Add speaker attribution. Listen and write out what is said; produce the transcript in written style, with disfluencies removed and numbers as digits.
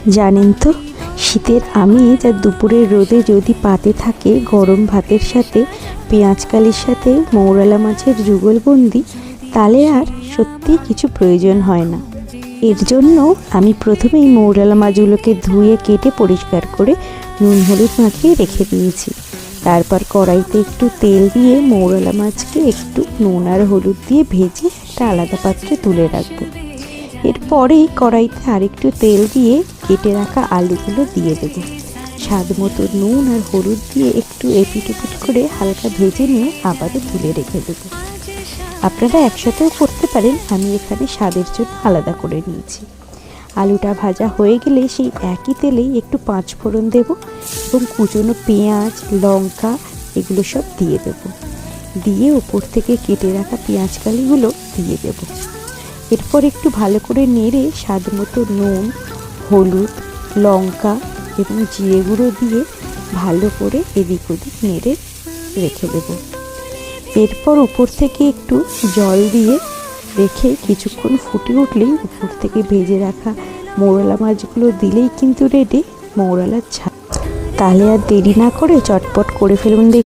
Speaker 1: জানেন তো, শীতের আমেজ আর দুপুরের রোদে যদি পাতে থাকে গরম ভাতের সাথে পেঁয়াজকালির সাথে মৌরলা মাছের যুগলবন্দি, তাহলে আর সত্যি কিছু প্রয়োজন হয় না। এর জন্য আমি প্রথমেই মৌরলা মাছগুলোকে ধুয়ে কেটে পরিষ্কার করে নুন হলুদ মাখিয়ে রেখে দিয়েছি। তারপর কড়াইতে একটু তেল দিয়ে মৌরলা মাছকে একটু নুন আর হলুদ দিয়ে ভেজে একটা আলাদা পাত্রে তুলে রাখবো। এরপরেই কড়াইতে আরেকটু তেল দিয়ে কেটে রাখা আলুগুলো দিয়ে দেবো। স্বাদ মতো নুন আর হলুদ দিয়ে একটু এপিট ওপিট করে হালকা ভেজে নিয়ে আবারও তুলে রেখে দেবো। আপনারা একসাথেও করতে পারেন, আমি এখানে স্বাদের জন্য আলাদা করে নিয়েছি। আলুটা ভাজা হয়ে গেলে সেই একই তেলেই একটু পাঁচফোড়ন দেবো এবং কুচনো পেঁয়াজ, লঙ্কা এগুলো সব দিয়ে দেবো। দিয়ে ওপর থেকে কেটে রাখা পেঁয়াজকালিগুলো দিয়ে দেবো। এরপর একটু ভালো করে নেড়ে স্বাদ মতো নুন, হলুদ, লঙ্কা এবং জিরে গুঁড়ো দিয়ে ভালো করে এদিক ওদিক নেড়ে রেখে দেব। এরপর উপর থেকে একটু জল দিয়ে রেখে কিছুক্ষণ ফুটে উঠলেই উপর থেকে ভেজে রাখা মৌরলা মাছগুলো দিলেই কিন্তু রেডি মৌরলার ঝাল। তাহলে আর দেরি না করে চটপট করে ফেলুন।